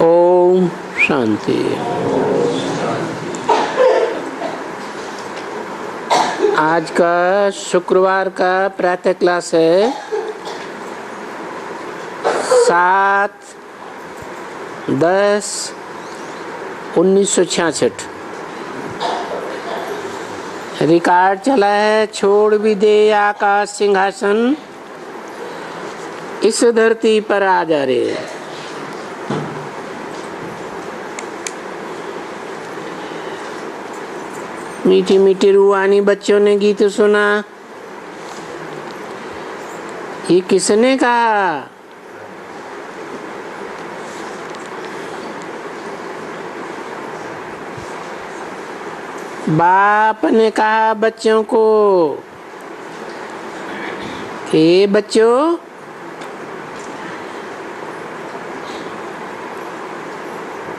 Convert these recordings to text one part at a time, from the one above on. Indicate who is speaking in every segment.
Speaker 1: ओम शांति। आज का शुक्रवार का प्रातः क्लास है 7/10/1966। रिकॉर्ड चला है। छोड़ भी दे आकाश सिंहासन, इस धरती पर आ जा रे। मीठी मीठी रूहानी बच्चों ने गीत सुना। ये किसने कहा? बाप ने कहा बच्चों को कि बच्चों,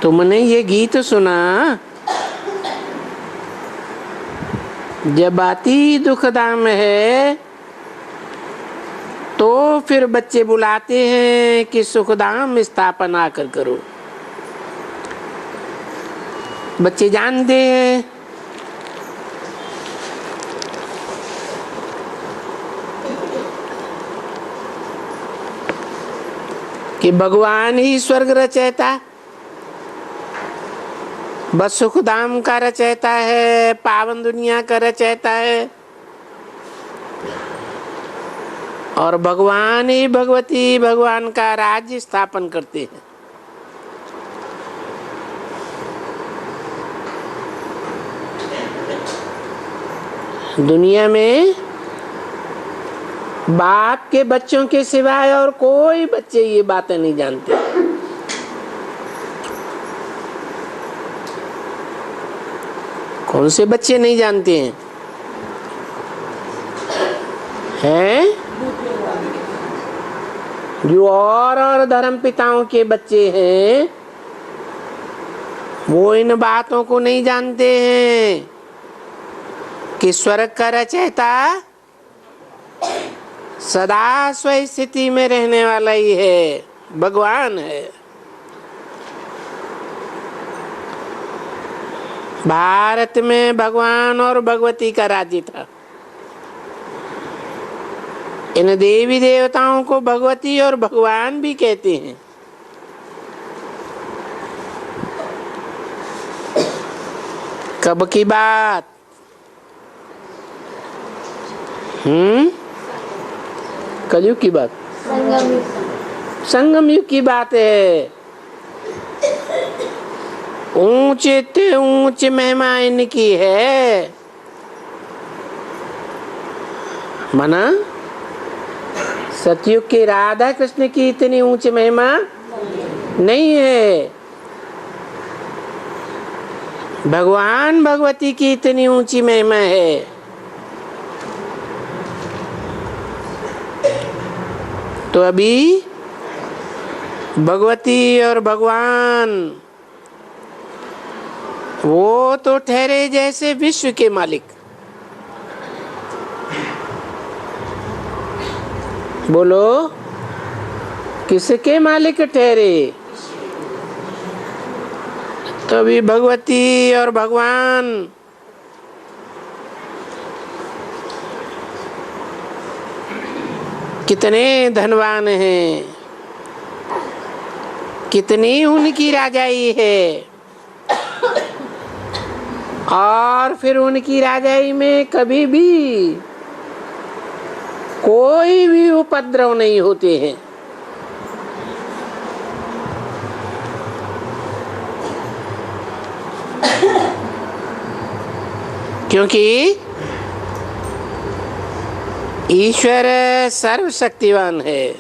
Speaker 1: तुमने ये गीत सुना? जब आती दुखदाम है तो फिर बच्चे बुलाते हैं कि सुखदाम स्थापना आकर करो। बच्चे जानते हैं कि भगवान ही स्वर्ग रचयिता, बस सुखधाम का रचयिता है, पावन दुनिया का रचयिता है। और भगवान ही भगवती भगवान का राज्य स्थापन करते हैं। दुनिया में बाप के बच्चों के सिवाय और कोई बच्चे ये बातें नहीं जानते। कौन से बच्चे नहीं जानते हैं? हैं? जो और धर्म पिताओं के बच्चे हैं वो इन बातों को नहीं जानते हैं कि स्वर्ग का रचयिता सदा स्व स्थिति में रहने वाला ही है, भगवान है। भारत में भगवान और भगवती का राज्य था। इन देवी देवताओं को भगवती और भगवान भी कहते हैं। कब की बात? कलयुग की बात, संगम युग की बात है। ऊंचे ते ऊंचे महिमा इनकी है। मना सतयुग के राधा कृष्ण की इतनी ऊंची महिमा नहीं है। भगवान भगवती की इतनी ऊंची महिमा है। तो अभी भगवती और भगवान वो तो ठहरे जैसे विश्व के मालिक। बोलो, किसके मालिक ठहरे? तभी भगवती और भगवान कितने धनवान हैं, कितनी उनकी राजाई है। और फिर उनकी राजाई में कभी भी कोई भी उपद्रव नहीं होते हैं। क्योंकि ईश्वर सर्वशक्तिवान है।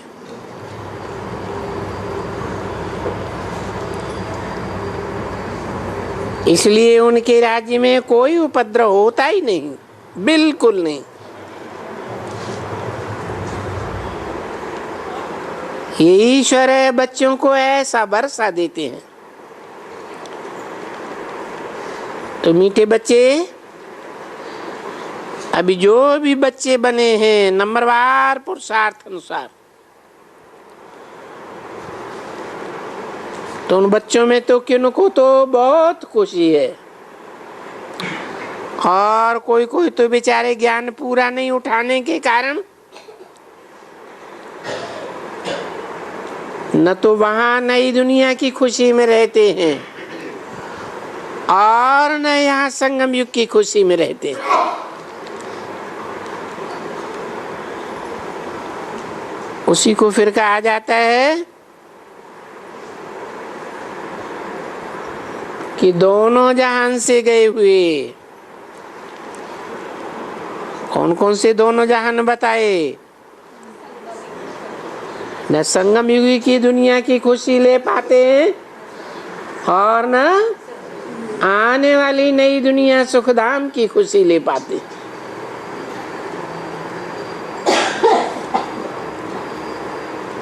Speaker 1: इसलिए उनके राज्य में कोई उपद्रव होता ही नहीं, बिल्कुल नहीं। ये ईश्वर बच्चों को ऐसा बरसा देते हैं। तो मीठे बच्चे, अभी जो भी बच्चे बने हैं नंबरवार पुरुषार्थ अनुसार तो उन बच्चों में तो किनको तो बहुत खुशी है, और कोई कोई तो बेचारे ज्ञान पूरा नहीं उठाने के कारण न तो वहां नई दुनिया की खुशी में रहते हैं और न यहाँ संगम युग की खुशी में रहते हैं। उसी को फिर कहा जाता है कि दोनों जहान से गए हुए। कौन कौन से दोनों जहान बताए? न संगम युगी की दुनिया की खुशी ले पाते हैं और न आने वाली नई दुनिया सुखधाम की खुशी ले पाते हैं।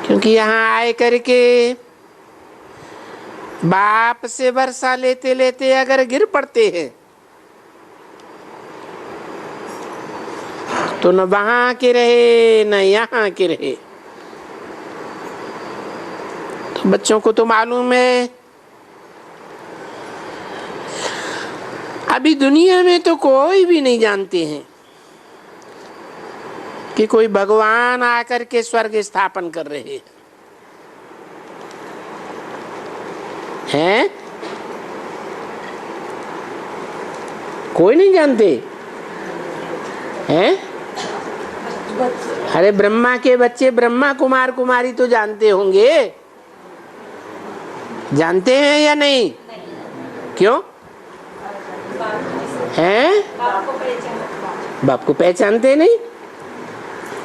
Speaker 1: क्योंकि यहाँ आए करके बाप से वर्षा लेते लेते अगर गिर पड़ते हैं तो न वहां के रहे न यहाँ के रहे। तो बच्चों को तो मालूम है, अभी दुनिया में तो कोई भी नहीं जानते हैं कि कोई भगवान आकर के स्वर्ग स्थापन कर रहे हैं। कोई नहीं जानते हैं? अरे ब्रह्मा के बच्चे ब्रह्मा कुमार कुमारी तो जानते होंगे, जानते हैं या नहीं? क्यों हैं? बाप को पहचानते नहीं?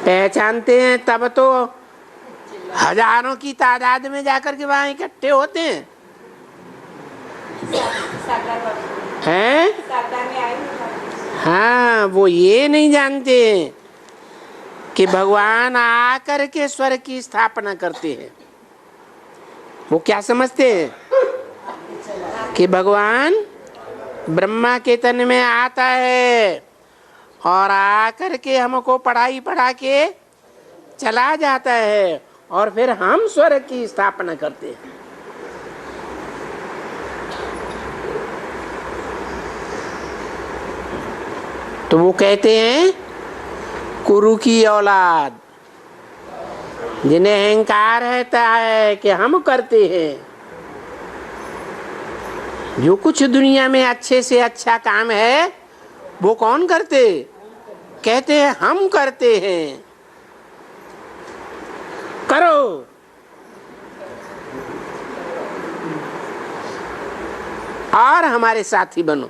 Speaker 1: पहचानते हैं तब तो हजारों की तादाद में जाकर के वहां इकट्ठे होते हैं। हैं? हाँ, वो ये नहीं जानते कि भगवान आकर के स्वर्ग की स्थापना करते हैं। वो क्या समझते हैं कि भगवान ब्रह्मा के तन में आता है और आकर के हमको पढ़ाई पढ़ा के चला जाता है और फिर हम स्वर्ग की स्थापना करते हैं। तो वो कहते हैं कुरु की औलाद, जिन्हें अहंकार रहता है कि हम करते हैं जो कुछ दुनिया में अच्छे से अच्छा काम है, वो कौन करते? कहते हैं हम करते हैं। करो। और हमारे साथी बनो।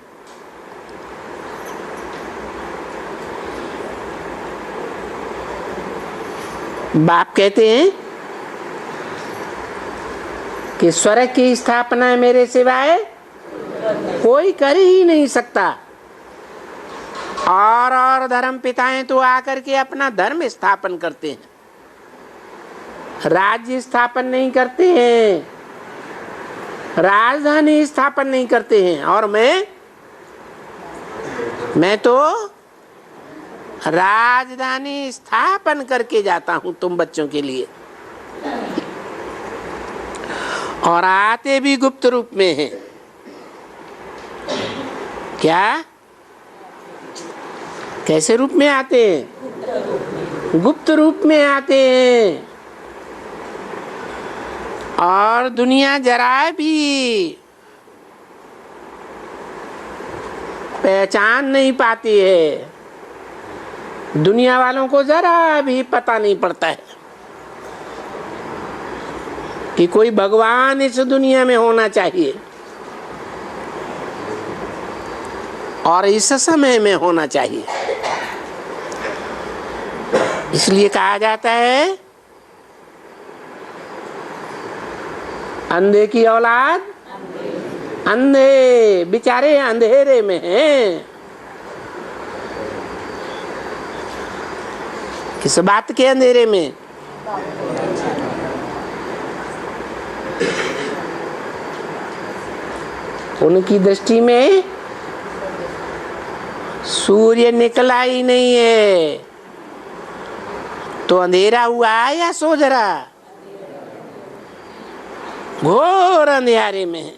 Speaker 1: बाप कहते हैं कि स्वर्ग की स्थापना मेरे सिवाय कोई कर ही नहीं सकता, और धर्म पिताएं तो आकर के अपना धर्म स्थापन करते हैं, राज्य स्थापन नहीं करते हैं, राजधानी स्थापन नहीं करते हैं। और मैं तो राजधानी स्थापन करके जाता हूं तुम बच्चों के लिए, और आते भी गुप्त रूप में हैं। क्या? कैसे रूप में आते हैं? गुप्त रूप में आते हैं, और दुनिया जरा भी पहचान नहीं पाती है। दुनिया वालों को जरा भी पता नहीं पड़ता है कि कोई भगवान इस दुनिया में होना चाहिए और इस समय में होना चाहिए। इसलिए कहा जाता है अंधे की औलाद अंधे, बेचारे अंधेरे में हैं। किस बात के अंधेरे में? उनकी दृष्टि में सूर्य निकला ही नहीं है, तो अंधेरा हुआ या सो जरा? घोर अंधियारे में है।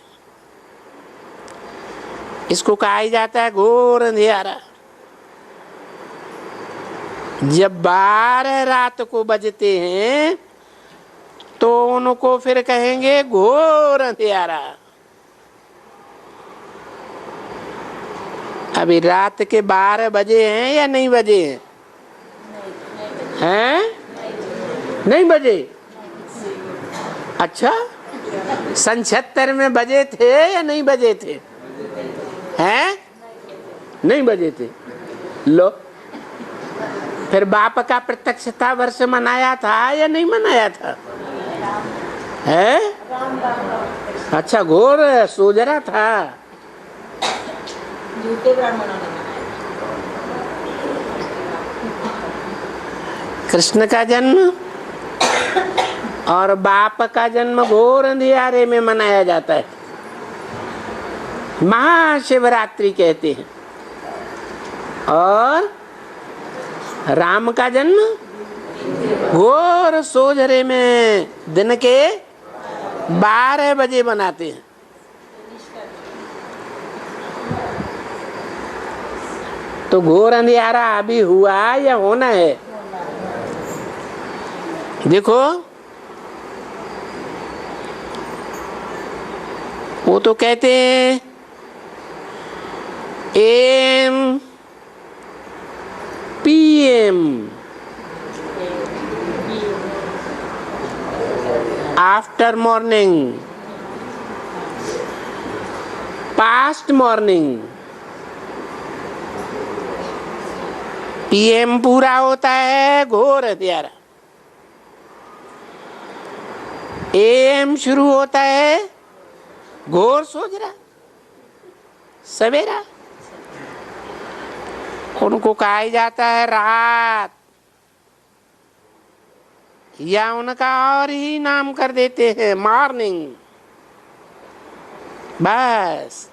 Speaker 1: इसको कहा ही जाता है घोर अंधियारा। जब 12 रात को बजते हैं तो उनको फिर कहेंगे घोर अंधियारा। अभी रात के 12 बजे हैं या नहीं बजे हैं? नहीं बजे। अच्छा, सन 76 में बजे थे या नहीं बजे थे? हैं? नहीं बजे थे। लो, फिर बाप का प्रत्यक्षता वर्ष मनाया था या नहीं मनाया था? है? अच्छा, घोर सोजरा था। कृष्ण का जन्म और बाप का जन्म घोर अंधियारे में मनाया जाता है। महाशिवरात्रि कहते हैं। और राम का जन्म घोर सोजरे में दिन के 12 बजे मनाते हैं। तो घोर अंधियारा अभी हुआ या होना है? देखो, वो तो कहते हैं AM PM after morning, past morning. PM पूरा होता है घोर अंधियारा। AM शुरू होता है घोर सोजरा, सवेरा। उनको कहा जाता है रात, या उनका और ही नाम कर देते हैं मॉर्निंग। बस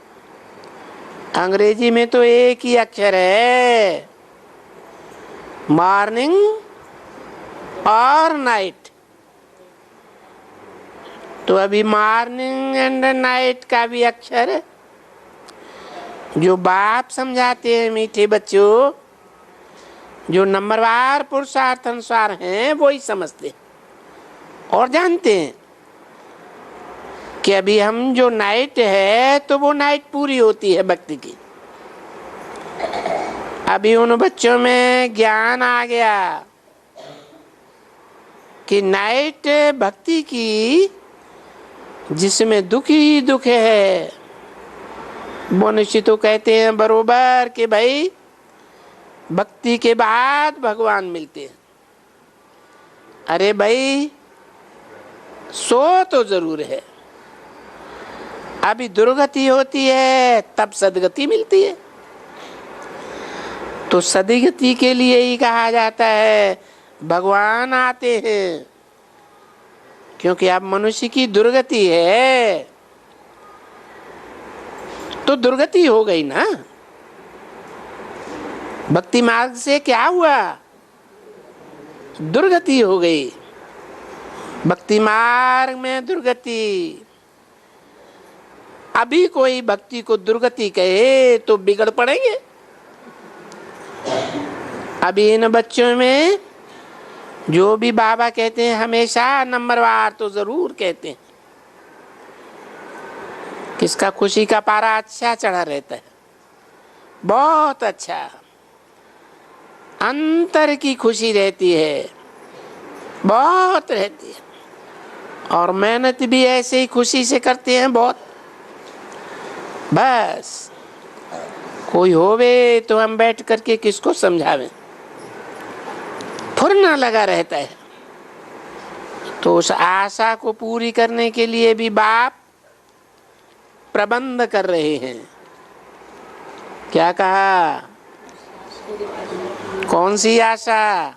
Speaker 1: अंग्रेजी में तो एक ही अक्षर है, मॉर्निंग और नाइट। तो अभी मॉर्निंग एंड नाइट का भी अक्षर जो बाप समझाते हैं मीठे बच्चों, जो नंबरवार पुरुषार्थ अनुसार हैं वो ही समझते हैं और जानते हैं कि अभी हम जो नाइट है तो वो नाइट पूरी होती है भक्ति की। अभी उन बच्चों में ज्ञान आ गया कि नाइट भक्ति की जिसमें दुख ही दुख है। मनुष्य तो कहते हैं बरोबर कि भाई भक्ति के बाद भगवान मिलते हैं। अरे भाई, सो तो जरूर है, अभी दुर्गति होती है तब सदगति मिलती है। तो सदगति के लिए ही कहा जाता है भगवान आते हैं, क्योंकि अब मनुष्य की दुर्गति है तो दुर्गति हो गई ना। भक्ति मार्ग से क्या हुआ? दुर्गति हो गई। भक्ति मार्ग में दुर्गति। अभी कोई भक्ति को दुर्गति कहे तो बिगड़ पड़ेंगे। अभी इन बच्चों में जो भी बाबा कहते हैं हमेशा नंबरवार तो जरूर कहते हैं, किसका खुशी का पारा अच्छा चढ़ा रहता है, बहुत अच्छा अंतर की खुशी रहती है, बहुत रहती है। और मेहनत भी ऐसे ही खुशी से करते हैं बहुत। बस कोई होवे तो हम बैठ करके किसको समझावें, फुरना लगा रहता है। तो उस आशा को पूरी करने के लिए भी बाप प्रबंध कर रहे हैं। क्या कहा? कौन सी आशा?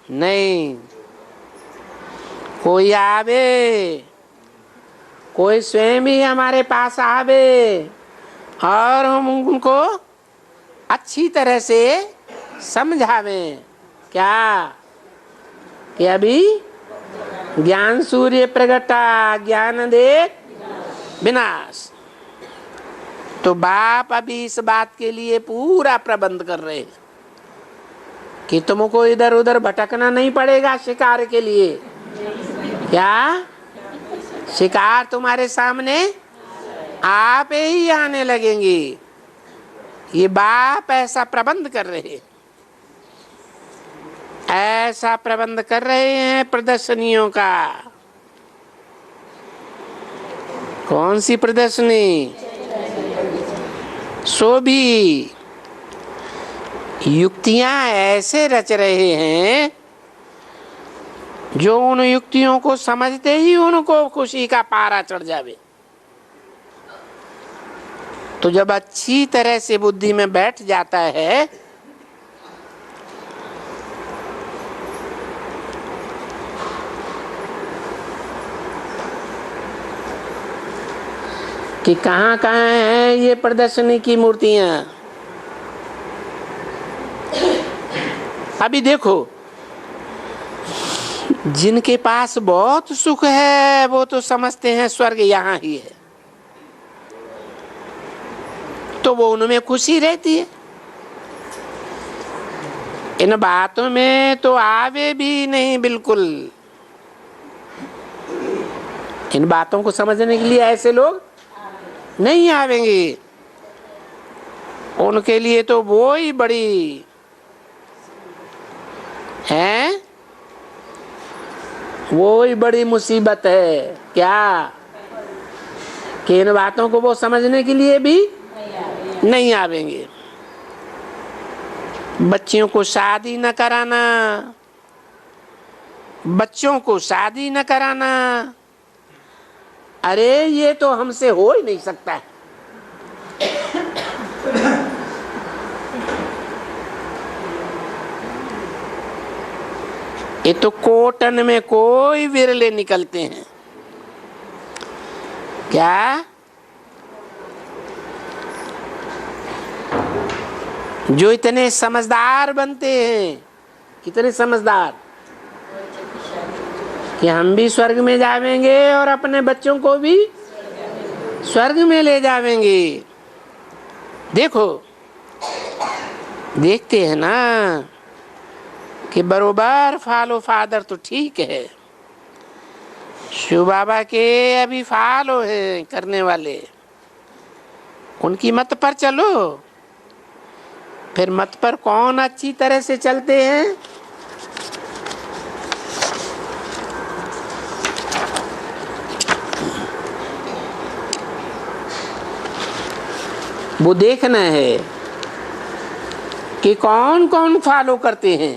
Speaker 1: नहीं, कोई आवे, कोई स्वयं ही हमारे पास आवे और हम उनको अच्छी तरह से समझावें। क्या कि अभी ज्ञान सूर्य प्रगटा ज्ञान दे विनाश। तो बाप अभी इस बात के लिए पूरा प्रबंध कर रहे हैं कि तुमको इधर उधर भटकना नहीं पड़ेगा शिकार के लिए। क्या शिकार तुम्हारे सामने आप ही आने लगेंगे। ये बाप ऐसा प्रबंध कर रहे हैं, ऐसा प्रबंध कर रहे हैं प्रदर्शनियों का। कौन सी प्रदर्शनी? सो भी युक्तियां ऐसे रच रहे हैं जो उन युक्तियों को समझते ही उनको खुशी का पारा चढ़ जावे। तो जब अच्छी तरह से बुद्धि में बैठ जाता है कि कहां कहां है ये प्रदर्शनी की मूर्तियां। अभी देखो, जिनके पास बहुत सुख है वो तो समझते हैं स्वर्ग यहां ही है, तो वो उनमें खुशी रहती है। इन बातों में तो आवे भी नहीं बिल्कुल। इन बातों को समझने के लिए ऐसे लोग नहीं आवेंगे। उनके लिए तो वो ही बड़ी है, वो ही बड़ी मुसीबत है। क्या कि इन बातों को वो समझने के लिए भी नहीं आवेंगे। बच्चियों को शादी न कराना, बच्चों को शादी न कराना, अरे ये तो हमसे हो ही नहीं सकता है। ये तो कोटन में कोई विरले निकलते हैं। क्या जो इतने समझदार बनते हैं, इतने समझदार कि हम भी स्वर्ग में जावेंगे और अपने बच्चों को भी स्वर्ग में ले जावेंगे। देखो, देखते हैं ना कि बरोबर फॉलो फादर तो ठीक है, शिव बाबा के अभी फॉलो है करने वाले, उनकी मत पर चलो। फिर मत पर कौन अच्छी तरह से चलते हैं? वो देखना है कि कौन कौन फॉलो करते हैं।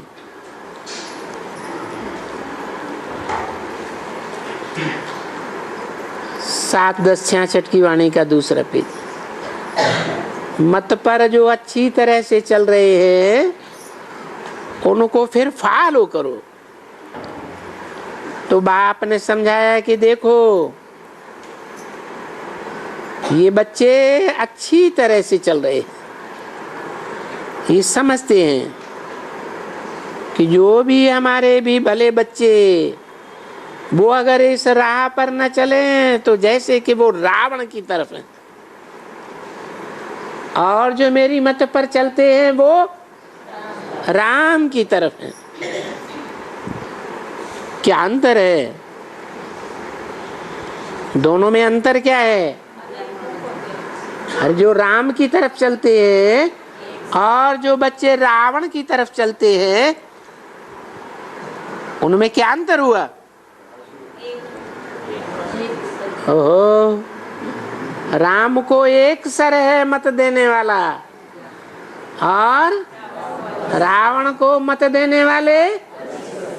Speaker 1: सात 1066 की वाणी का दूसरा पेज। मत पर जो अच्छी तरह से चल रहे हैं उनको फिर फॉलो करो। तो बाप ने समझाया कि देखो, ये बच्चे अच्छी तरह से चल रहे हैं, ये समझते हैं कि जो भी हमारे भी भले बच्चे वो अगर इस राह पर न चले तो जैसे कि वो रावण की तरफ है, और जो मेरी मत पर चलते हैं वो राम की तरफ है। क्या अंतर है? दोनों में अंतर क्या है? और जो राम की तरफ चलते हैं और जो बच्चे रावण की तरफ चलते हैं, उनमें क्या अंतर हुआ? ओहो, राम को एक सर है मत देने वाला और रावण को मत देने वाले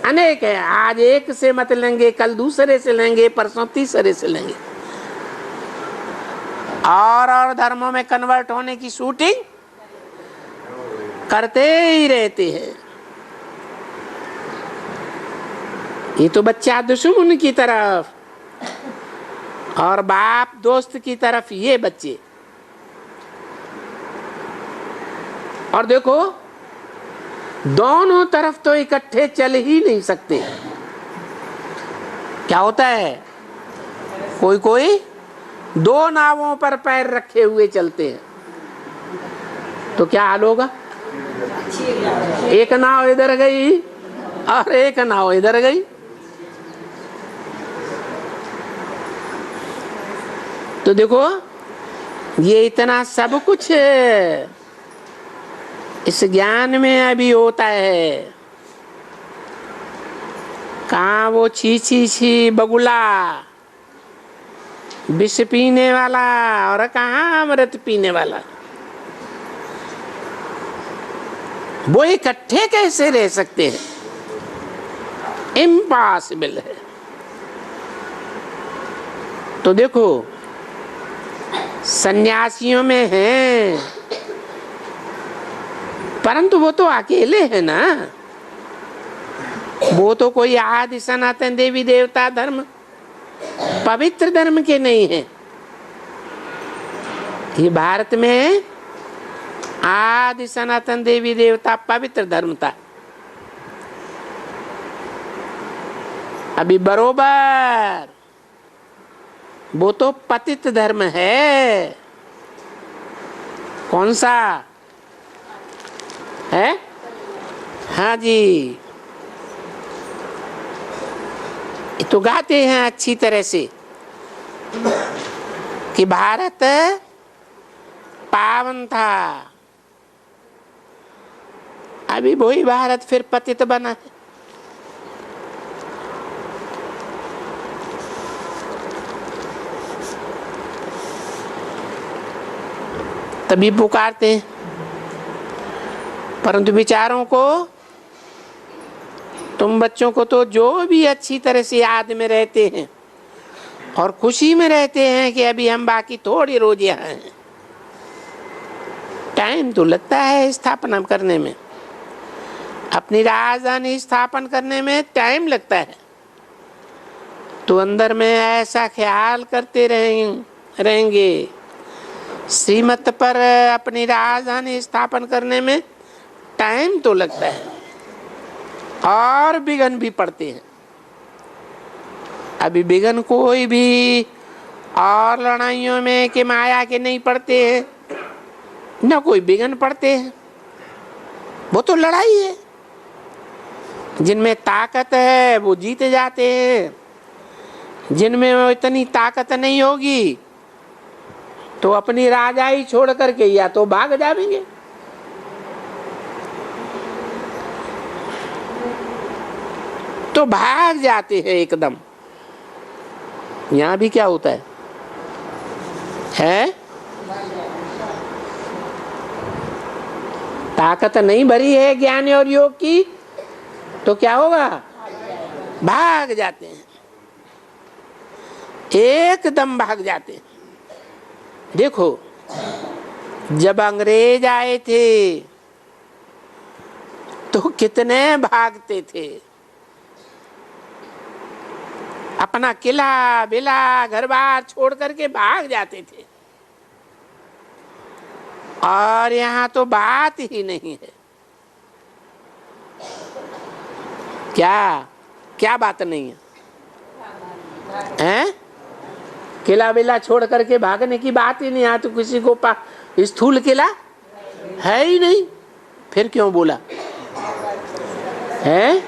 Speaker 1: अनेक है। आज एक से मत लेंगे, कल दूसरे से लेंगे, परसों तीसरे से लेंगे, और धर्मों में कन्वर्ट होने की शूटिंग करते ही रहते हैं। ये तो बच्चा दुश्मन की तरफ और बाप दोस्त की तरफ, ये बच्चे। और देखो, दोनों तरफ तो इकट्ठे चल ही नहीं सकते। क्या होता है? कोई कोई दो नावों पर पैर रखे हुए चलते हैं, तो क्या हाल होगा? एक नाव इधर गई और एक नाव इधर गई। तो देखो, ये इतना सब कुछ इस ज्ञान में अभी होता है। कहाँ वो छी छी छी बगुला विष पीने वाला और कहाँ अमृत पीने वाला। वो इकट्ठे कैसे रह सकते हैं? इम्पॉसिबल है। तो देखो, सन्यासियों में हैं, परंतु वो तो अकेले हैं ना। वो तो कोई आदि सनातन देवी देवता धर्म, पवित्र धर्म के नहीं है। ये भारत में आदि सनातन देवी देवता पवित्र धर्म था। अभी बरोबर वो तो पतित धर्म है। कौन सा है? हाँ जी, तो गाते हैं अच्छी तरह से कि भारत पावन था, अभी वही भारत फिर पतित बना है। तभी पुकारते हैं, परंतु विचारों को, तुम बच्चों को तो जो भी अच्छी तरह से याद में रहते हैं और खुशी में रहते हैं कि अभी हम बाकी थोड़ी रोज यहाँ हैं। टाइम तो लगता है स्थापना करने में, अपनी राजधानी स्थापन करने में टाइम लगता है। तो अंदर में ऐसा ख्याल करते रहेंगे, श्रीमत पर अपनी राजधानी स्थापन करने में टाइम तो लगता है और विघ्न भी पड़ते हैं। अभी विघ्न कोई भी और लड़ाइयों में कि माया के नहीं पड़ते हैं, न कोई विघ्न पड़ते हैं। वो तो लड़ाई है। जिनमें ताकत है वो जीते जाते हैं, जिनमें वो इतनी ताकत नहीं होगी तो अपनी राजाई छोड़ करके या तो भाग जाएंगे। तो भाग जाते हैं एकदम। यहां भी क्या होता है? ताकत नहीं भरी है ज्ञान और योग की, तो क्या होगा? भाग जाते हैं, एकदम भाग जाते हैं। देखो, जब अंग्रेज आए थे तो कितने भागते थे, अपना किला बिला घर बार छोड़ करके भाग जाते थे। और यहाँ तो बात ही नहीं है। क्या क्या बात नहीं है? हैं? किला बिला छोड़ करके भागने की बात ही नहीं। यहाँ तो किसी को स्थूल किला है ही नहीं, फिर क्यों बोला है?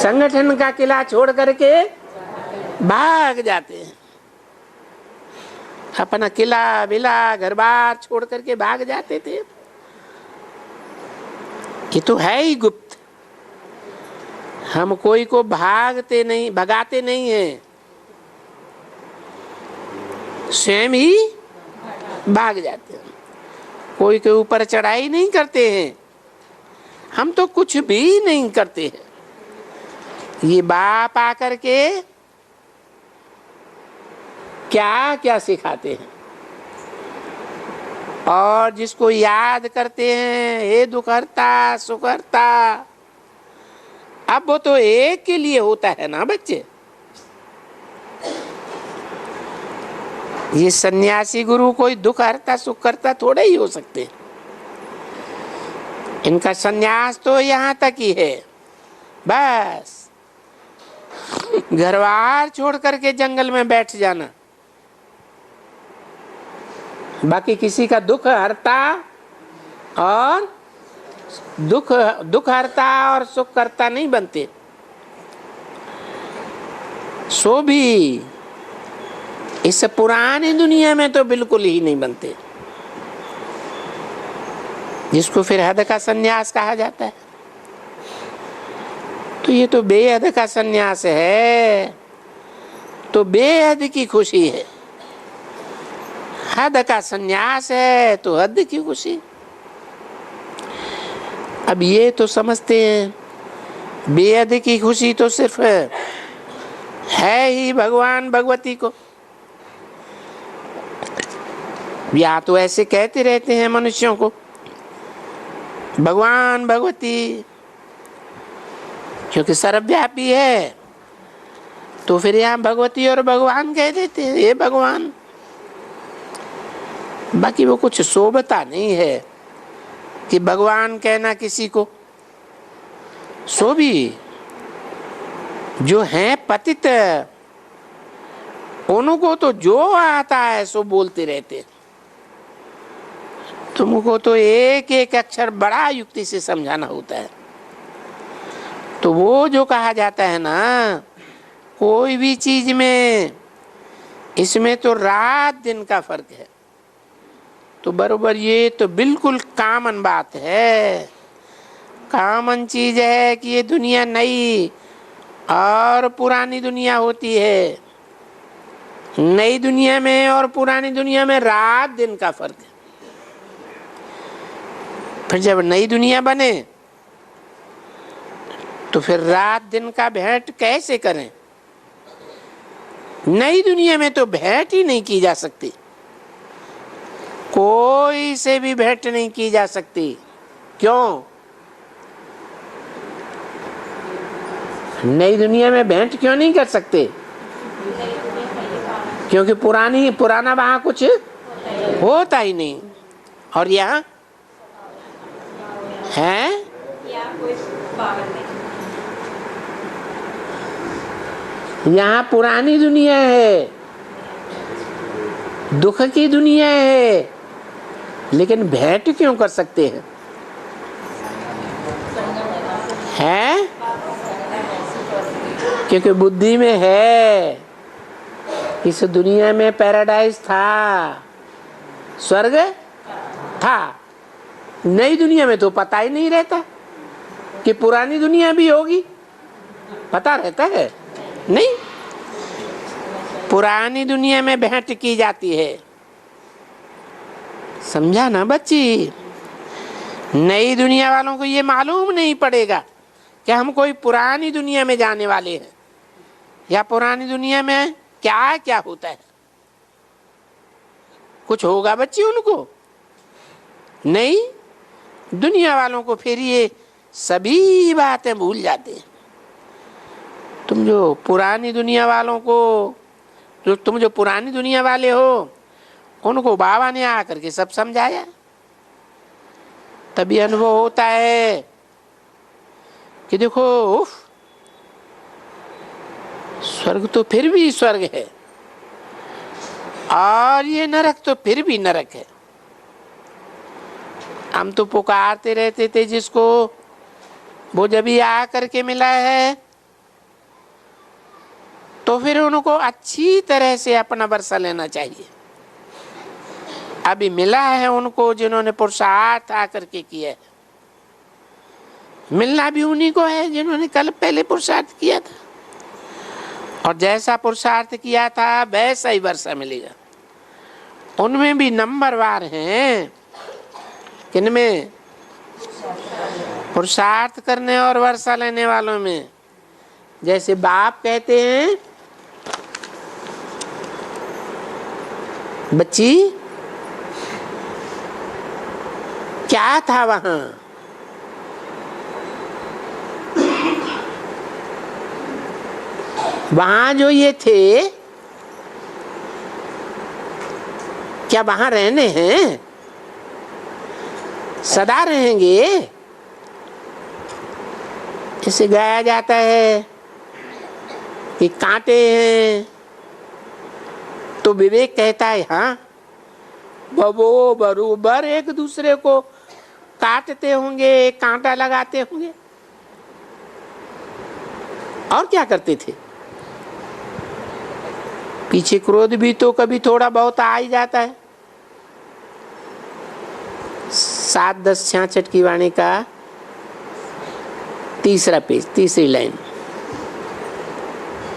Speaker 1: संगठन का किला छोड़ करके भाग जाते हैं, अपना किला बिला घर बार छोड़ करके भाग जाते थे। ये तो है ही गुप्त। हम कोई को भगाते नहीं हैं, स्वयं ही भाग जाते हैं। कोई के ऊपर चढ़ाई नहीं करते हैं, हम तो कुछ भी नहीं करते हैं। ये बाप आकर के क्या क्या सिखाते हैं, और जिसको याद करते हैं हे दुखहर्ता सुखहर्ता, अब वो तो एक के लिए होता है ना बच्चे। ये सन्यासी गुरु कोई दुखहर्ता सुखहर्ता थोड़े ही हो सकते। इनका सन्यास तो यहाँ तक ही है बस। घर बार छोड़ करके जंगल में बैठ जाना, बाकी किसी का दुख हरता और दुख हरता और सुख करता नहीं बनते। सो भी इस पुरानी दुनिया में तो बिल्कुल ही नहीं बनते, जिसको फिर हद का संन्यास कहा जाता है। तो ये तो बेहद का संन्यास है, तो बेहद की खुशी है। हद का संन्यास है तो हद की खुशी। अब ये तो समझते हैं बेहद की खुशी तो सिर्फ है ही भगवान भगवती को। या तो ऐसे कहते रहते हैं मनुष्यों को भगवान भगवती, क्योंकि सर्वव्यापी है तो फिर यहाँ भगवती और भगवान कह देते हैं, ये भगवान। बाकी वो कुछ शोभता नहीं है कि भगवान कहना किसी को। सो भी जो हैं पतित, उनको तो जो आता है सो बोलते रहते। तुमको तो एक एक अक्षर बड़ा युक्ति से समझाना होता है। तो वो जो कहा जाता है ना, कोई भी चीज में इसमें तो रात दिन का फर्क है। तो बरोबर ये तो बिल्कुल कॉमन बात है, कॉमन चीज है कि ये दुनिया नई और पुरानी दुनिया होती है। नई दुनिया में और पुरानी दुनिया में रात दिन का फर्क है। फिर जब नई दुनिया बने तो फिर रात दिन का भेंट कैसे करें? नई दुनिया में तो भेंट ही नहीं की जा सकती, कोई से भी भेंट नहीं की जा सकती। क्यों? नई दुनिया में भेंट क्यों नहीं कर सकते? क्योंकि पुराना वहां कुछ होता ही नहीं। और यहाँ है यहाँ पुरानी दुनिया है, दुख की दुनिया है, लेकिन भेंट क्यों कर सकते हैं? है क्योंकि बुद्धि में है इस दुनिया में पैराडाइज था, स्वर्ग था। नई दुनिया में तो पता ही नहीं रहता कि पुरानी दुनिया भी होगी। पता रहता है नहीं। पुरानी दुनिया में भेंट की जाती है, समझा ना बच्ची? नई दुनिया वालों को ये मालूम नहीं पड़ेगा कि हम कोई पुरानी दुनिया में जाने वाले हैं, या पुरानी दुनिया में क्या क्या होता है। कुछ होगा बच्ची उनको? नहीं। दुनिया वालों को फिर ये सभी बातें भूल जाते हैं। तुम जो पुरानी दुनिया वालों को, तुम जो पुरानी दुनिया वाले हो, उनको बाबा ने आकर के सब समझाया, तभी अनुभव होता है कि देखो उफ, स्वर्ग तो फिर भी स्वर्ग है और ये नरक तो फिर भी नरक है। हम तो पुकारते रहते थे जिसको, वो जब ही आ करके मिला है तो फिर उनको अच्छी तरह से अपना वर्षा लेना चाहिए। अभी मिला है उनको जिन्होंने पुरुषार्थ आकर के किया है। मिलना भी उन्हीं को है जिन्होंने कल पहले पुरुषार्थ किया था, और जैसा पुरुषार्थ किया था वैसा ही वर्षा मिलेगा। उनमें भी नंबरवार हैं, किनमें? पुरुषार्थ करने और वर्षा लेने वालों में। जैसे बाप कहते हैं, बच्ची क्या था वहां? वहां जो ये थे, क्या वहां रहने हैं? सदा रहेंगे? इसे गाया जाता है कि कांटे हैं, तो विवेक कहता है हाँ वो बरोबर एक दूसरे को काटते होंगे, कांटा लगाते होंगे। और क्या करते थे? पीछे क्रोध भी तो कभी थोड़ा बहुत आ ही जाता है। 7-10-66 की वाणी का 3रा पेज, 3री लाइन।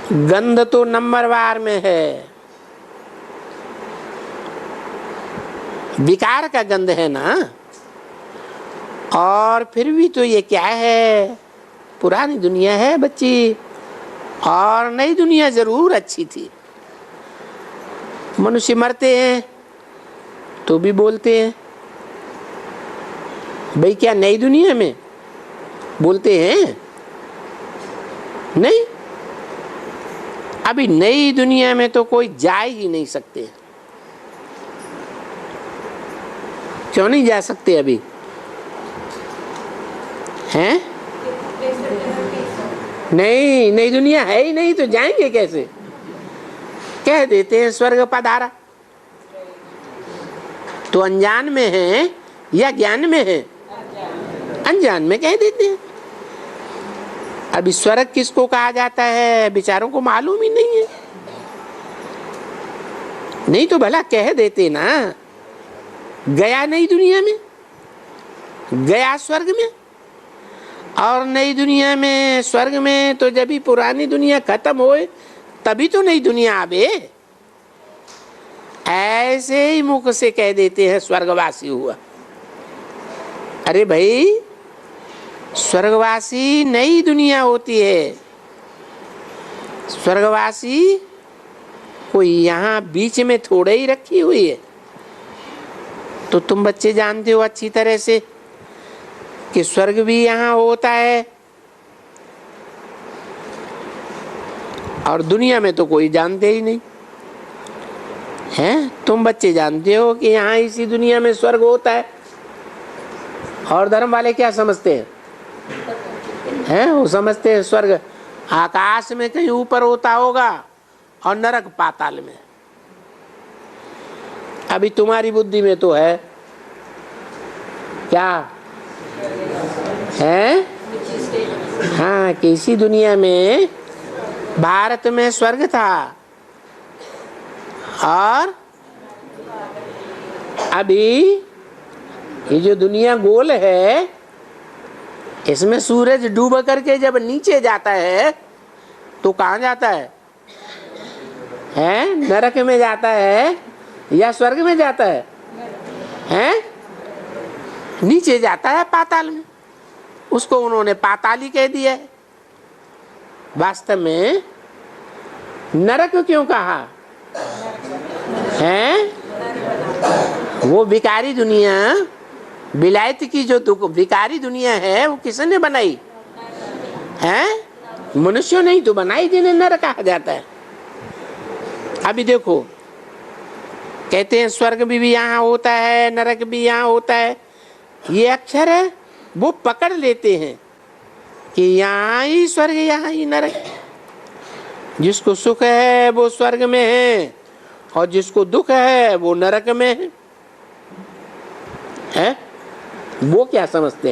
Speaker 1: गंध तो नंबरवार में है, विकार का गंध है ना। और फिर भी तो ये क्या है, पुरानी दुनिया है बच्ची, और नई दुनिया जरूर अच्छी थी। मनुष्य मरते हैं तो भी बोलते हैं, भाई क्या नई दुनिया में बोलते हैं? नहीं, अभी नई दुनिया में तो कोई जा ही नहीं सकते। क्यों नहीं जा सकते अभी? हैं? नहीं, नई दुनिया है ही नहीं तो जाएंगे कैसे? कह देते हैं स्वर्ग पधारा, तो अनजान में है या ज्ञान में है? अनजान में कह देते हैं। अभी स्वर्ग किसको कहा जाता है बेचारों को मालूम ही नहीं है। नहीं तो भला कह देते ना, गया नई दुनिया में, गया स्वर्ग में, और नई दुनिया में स्वर्ग में तो जब भी पुरानी दुनिया खत्म होए तभी तो नई दुनिया आवे। ऐसे ही मुख से कह देते हैं स्वर्गवासी हुआ। अरे भाई, स्वर्गवासी नई दुनिया होती है। स्वर्गवासी कोई यहाँ बीच में थोड़े ही रखी हुई है। तो तुम बच्चे जानते हो अच्छी तरह से कि स्वर्ग भी यहाँ होता है, और दुनिया में तो कोई जानते ही नहीं है। तुम बच्चे जानते हो कि यहाँ इसी दुनिया में स्वर्ग होता है, और धर्म वाले क्या समझते हैं? वो समझते हैं स्वर्ग आकाश में कहीं ऊपर होता होगा और नरक पाताल में। अभी तुम्हारी बुद्धि में तो है क्या है? हाँ, कि इसी दुनिया में भारत में स्वर्ग था, और अभी ये जो दुनिया गोल है, इसमें सूरज डूब करके जब नीचे जाता है तो कहाँ जाता है? नरक में जाता है या स्वर्ग में जाता है? नीचे जाता है पाताल में। उसको उन्होंने पाताली कह दिया है। वास्तव में नरक क्यों कहा है? वो विकारी दुनिया, विलायत की जो विकारी दुनिया है, वो किसने बनाई है? मनुष्यों नहीं तो बनाई, जिन्हें नरक कहा जाता है। अभी देखो, कहते हैं स्वर्ग भी यहाँ होता है, नरक भी यहाँ होता है। ये अक्षर है, वो पकड़ लेते हैं कि यहाँ ही स्वर्ग, यहाँ ही नरक। जिसको सुख है वो स्वर्ग में है, और जिसको दुख है वो नरक में है? वो क्या समझते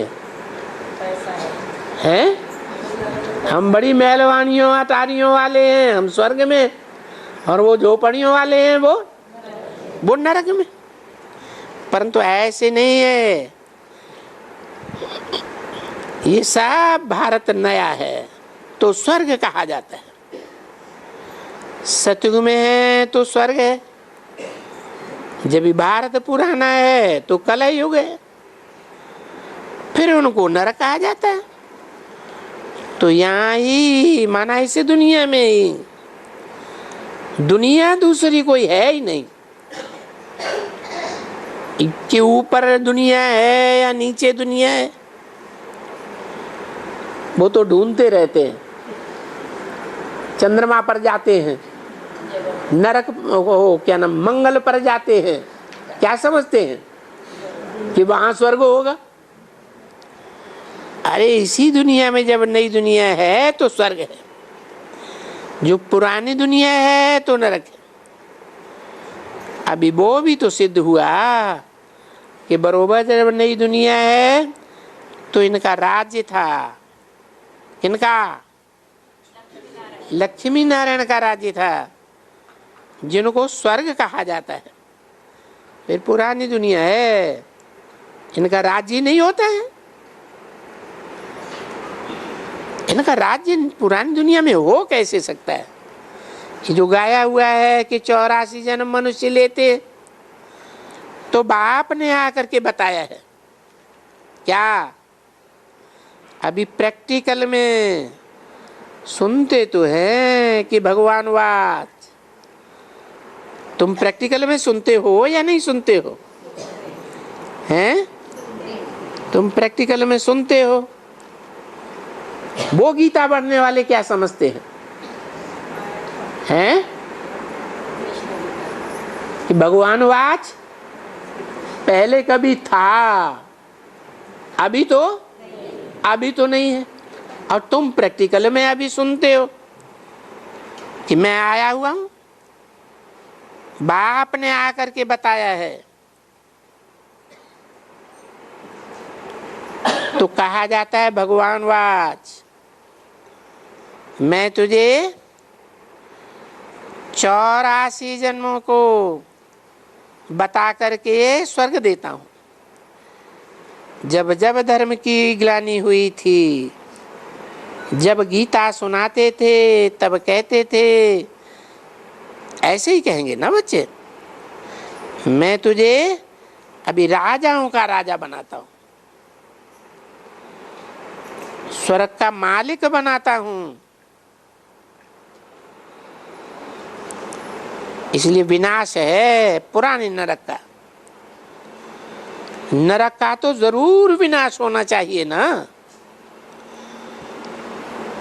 Speaker 1: हैं? हम बड़ी मेहरबानियों अटारियों वाले हैं, हम स्वर्ग में, और वो झोपड़ियों वाले हैं वो नरक में। परंतु ऐसे नहीं है। ये सब भारत नया है तो स्वर्ग कहा जाता है। सतयुग में है तो स्वर्ग है, जब भारत पुराना है तो कलयुग है, फिर उनको नरक कहा जाता है। तो यहाँ ही माना इसे दुनिया में ही, दुनिया दूसरी कोई है ही नहीं। इसके ऊपर दुनिया है या नीचे दुनिया है, वो तो ढूंढते रहते हैं। चंद्रमा पर जाते हैं, नरक क्या नाम, मंगल पर जाते हैं, क्या समझते हैं कि वहां स्वर्ग होगा? अरे इसी दुनिया में जब नई दुनिया है तो स्वर्ग है। जो पुरानी दुनिया है तो नरक है। अभी वो भी तो सिद्ध हुआ कि बरोबर जब नई दुनिया है तो इनका राज्य था। इनका लक्ष्मी नारायण का राज्य था, जिनको स्वर्ग कहा जाता है। फिर पुरानी दुनिया है, इनका राज्य नहीं होता है। इनका राज्य पुरानी दुनिया में हो कैसे सकता है? ये जो गाया हुआ है कि 84 जन्म मनुष्य लेते, तो बाप ने आकर के बताया है क्या? अभी प्रैक्टिकल में सुनते तो हैं कि भगवान वाच। तुम प्रैक्टिकल में सुनते हो या नहीं सुनते हो? हैं? तुम प्रैक्टिकल में सुनते हो। वो गीता पढ़ने वाले क्या समझते हैं? हैं? कि भगवान वाच पहले कभी था, अभी तो नहीं है। और तुम प्रैक्टिकल में अभी सुनते हो कि मैं आया हुआ हूं, बाप ने आकर के बताया है। तो कहा जाता है भगवान वाच, मैं तुझे 84 जन्मों को बता करके स्वर्ग देता हूं। जब जब धर्म की ग्लानि हुई थी, जब गीता सुनाते थे तब कहते थे, ऐसे ही कहेंगे ना बच्चे, मैं तुझे अभी राजाओं का राजा बनाता हूं, स्वर्ग का मालिक बनाता हूं। इसलिए विनाश है पुराने नरक का। नरक का तो जरूर विनाश होना चाहिए ना।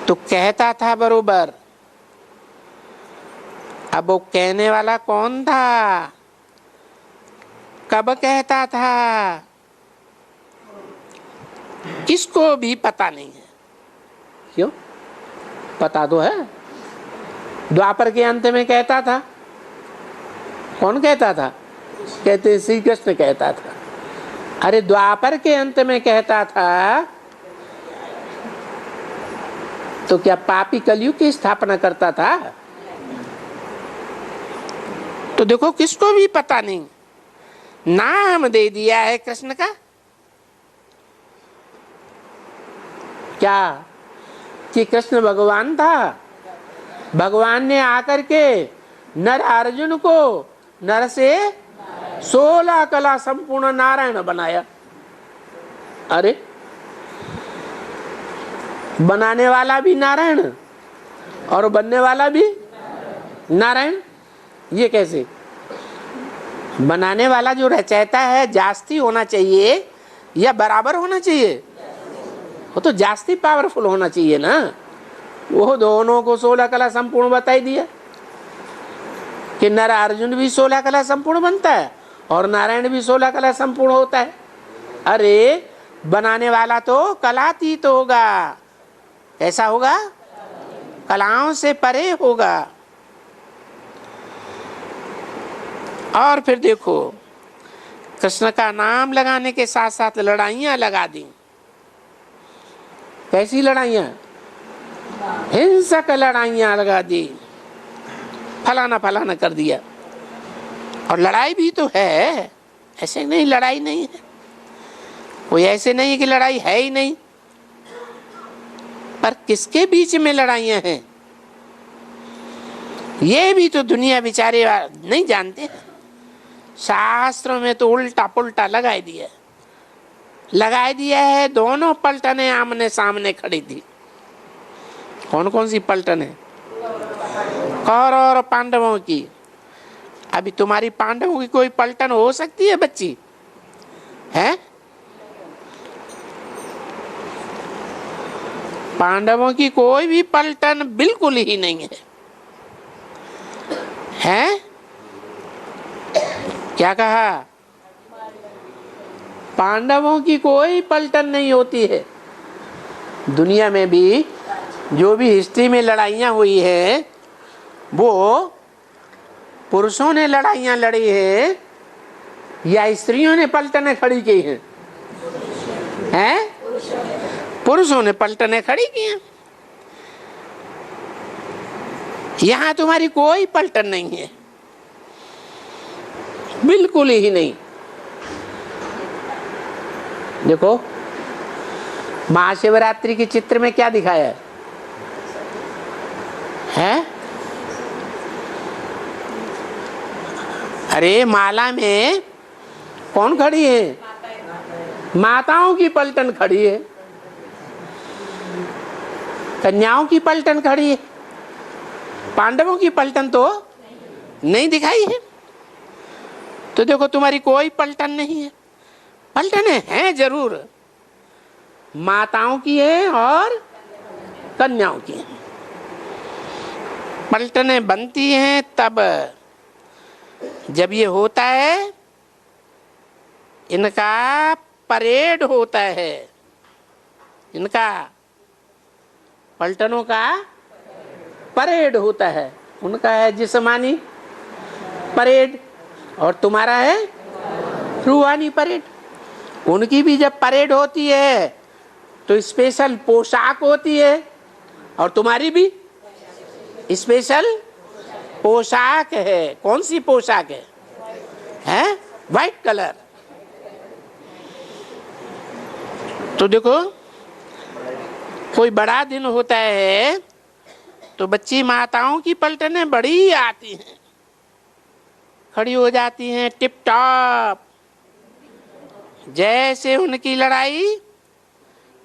Speaker 1: तो कहता था बरोबर। अब वो कहने वाला कौन था? कब कहता था? किसको भी पता नहीं है। क्यों? पता तो है। द्वापर के अंत में कहता था। कौन कहता था? कहते श्री कृष्ण कहता था। अरे द्वापर के अंत में कहता था तो क्या पापी कलयुग की स्थापना करता था? तो देखो किसको भी पता नहीं, नाम दे दिया है कृष्ण का। क्या कि कृष्ण भगवान था? भगवान ने आकर के नर अर्जुन को नर से 16 कला संपूर्ण नारायण बनाया। अरे बनाने वाला भी नारायण और बनने वाला भी नारायण, ये कैसे? बनाने वाला जो रचयिता है जास्ती होना चाहिए या बराबर होना चाहिए? वो तो जास्ती पावरफुल होना चाहिए ना। वो दोनों को 16 कला संपूर्ण बताई दिया कि नर अर्जुन भी 16 कला संपूर्ण बनता है और नारायण भी 16 कला संपूर्ण होता है। अरे बनाने वाला तो कलातीत तो होगा। कैसा होगा? कलाओं से परे होगा। और फिर देखो, कृष्ण का नाम लगाने के साथ साथ लड़ाइयां लगा दी। कैसी लड़ाइयां? हिंसक लड़ाइयां लगा दी, फलाना फलाना कर दिया। और लड़ाई भी तो है, ऐसे नहीं लड़ाई नहीं है। कोई ऐसे नहीं कि लड़ाई है ही नहीं। पर किसके बीच में लड़ाइयां हैं ये भी तो दुनिया बेचारे नहीं जानते। शास्त्रों में तो उल्टा पुल्टा लगा दिया है। दोनों पलटने आमने सामने खड़ी थी। कौन कौन सी पलटने? कौरव और पांडवों की। अभी तुम्हारी पांडवों की कोई पलटन हो सकती है बच्ची? है? पांडवों की कोई भी पलटन बिल्कुल ही नहीं है। हैं? क्या कहा? पांडवों की कोई पलटन नहीं होती है। दुनिया में भी जो भी हिस्ट्री में लड़ाइयां हुई है वो पुरुषों ने लड़ाइयां लड़ी है या स्त्रियों ने पलटने खड़ी की हैं? पुरुषों ने पलटने खड़ी की हैं। यहां तुम्हारी कोई पलटन नहीं है, बिल्कुल ही नहीं। देखो महाशिवरात्रि के चित्र में क्या दिखाया है? अरे माला में कौन खड़ी है? माताओं की पलटन खड़ी है, कन्याओं की पलटन खड़ी है, पांडवों की पलटन तो नहीं दिखाई है। तो देखो तुम्हारी कोई पलटन नहीं है। पलटने हैं जरूर, माताओं की है और कन्याओं की है। पलटने बनती हैं तब जब ये होता है, इनका परेड होता है, इनका पलटनों का परेड होता है। उनका है जिस्मानी परेड और तुम्हारा है रूहानी परेड। उनकी भी जब परेड होती है तो स्पेशल पोशाक होती है और तुम्हारी भी स्पेशल पोशाक है। कौन सी पोशाक है? White colour. तो देखो कोई बड़ा दिन होता है तो बच्ची माताओं की पलटनें बड़ी आती हैं, खड़ी हो जाती हैं टिप टॉप, जैसे उनकी लड़ाई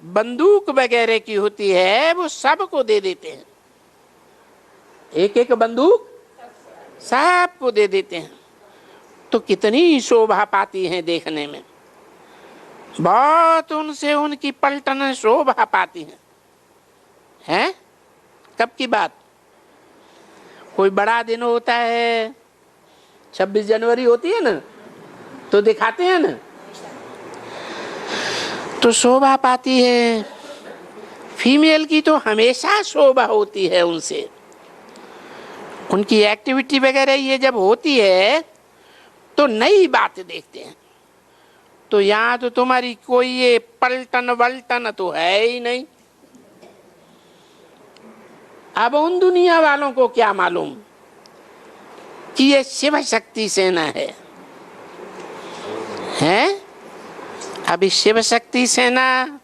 Speaker 1: बंदूक वगैरह की होती है, वो सबको दे देते हैं। एक एक बंदूक सबको दे देते हैं। तो कितनी शोभा पाती हैं देखने में, बहुत उनसे उनकी पलटन शोभा पाती हैं। कब की बात? कोई बड़ा दिन होता है, 26 जनवरी होती है ना, तो दिखाते हैं ना, तो शोभा पाती है। फीमेल की तो हमेशा शोभा होती है उनसे। उनकी एक्टिविटी वगैरह ये जब होती है तो नई बात देखते हैं। तो यहाँ तो तुम्हारी कोई ये पलटन वलटन तो है ही नहीं। अब उन दुनिया वालों को क्या मालूम कि ये शिव शक्ति सेना है? अभी शिव शक्ति सेना,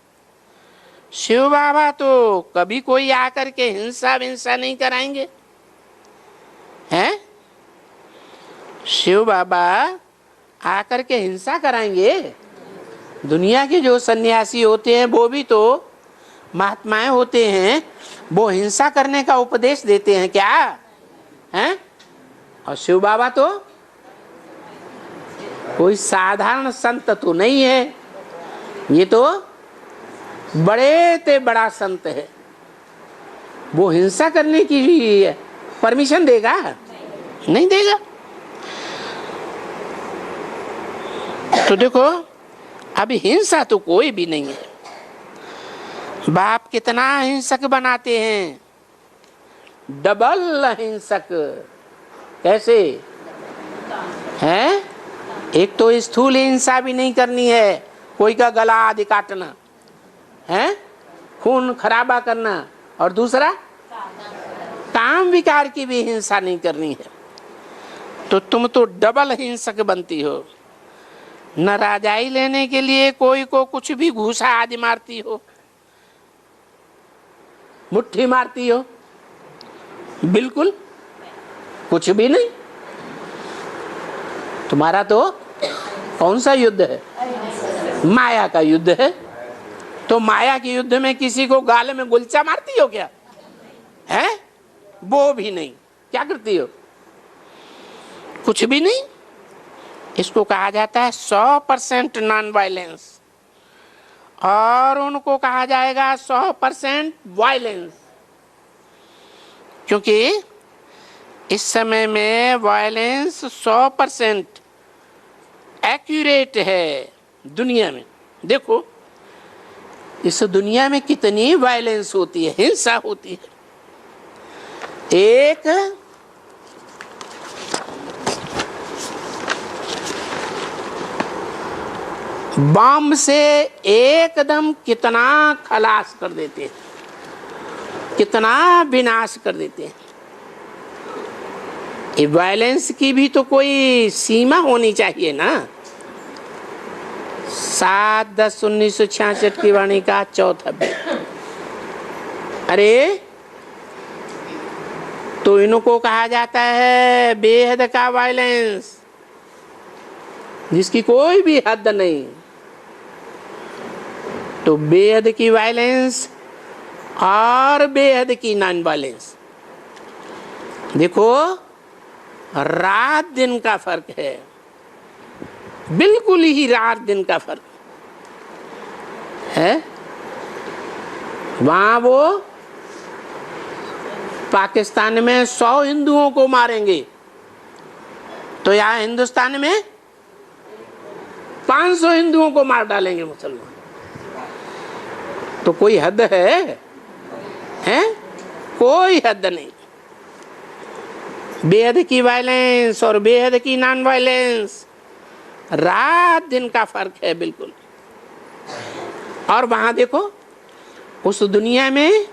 Speaker 1: शिव बाबा तो कभी कोई आकर के हिंसा विंसा नहीं कराएंगे हैं? शिव बाबा आकर के हिंसा कराएंगे? दुनिया के जो सन्यासी होते हैं वो भी तो महात्माएं होते हैं, वो हिंसा करने का उपदेश देते हैं क्या हैं? और शिव बाबा तो कोई साधारण संत तो नहीं है, ये तो बड़े ते बड़ा संत है। वो हिंसा करने की परमिशन देगा? नहीं देगा। तो देखो अभी हिंसा तो कोई भी नहीं है। बाप कितना हिंसक बनाते हैं, डबल हिंसक। कैसे हैं? एक तो स्थूल हिंसा भी नहीं करनी है, कोई का गला आदि काटना है, खून खराबा करना, और दूसरा काम विकार की भी हिंसा नहीं करनी है। तो तुम तो डबल हिंसक बनती हो। न राजाई लेने के लिए कोई को कुछ भी घूसा आदि मारती हो, मुट्ठी मारती हो, बिल्कुल कुछ भी नहीं। तुम्हारा तो कौन सा युद्ध है? माया का युद्ध है। तो माया के युद्ध में किसी को गाल में गुलचा मारती हो क्या? है? वो भी नहीं। क्या करती हो? कुछ भी नहीं। इसको कहा जाता है 100% नॉन वायलेंस, और उनको कहा जाएगा 100% वायलेंस। क्योंकि इस समय में वायलेंस 100% एक्यूरेट है दुनिया में। देखो इस दुनिया में कितनी वायलेंस होती है, हिंसा होती है। एक बम से एकदम कितना खलास कर देते हैं, कितना विनाश कर देते हैं। ये वायलेंस की भी तो कोई सीमा होनी चाहिए ना। 7/10/1966 की वाणी का चौथा बेद। अरे तो इनको कहा जाता है बेहद का वायलेंस, जिसकी कोई भी हद नहीं। तो बेहद की वायलेंस और बेहद की नॉन वायलेंस, देखो रात दिन का फर्क है, बिल्कुल ही रात दिन का फर्क है। वहां वो पाकिस्तान में 100 हिंदुओं को मारेंगे, तो यहाँ हिंदुस्तान में 500 हिंदुओं को मार डालेंगे मुसलमान। तो कोई हद है? कोई हद नहीं। बेहद की वायलेंस और बेहद की नॉन वायलेंस, रात दिन का फर्क है बिल्कुल। और वहां देखो उस दुनिया में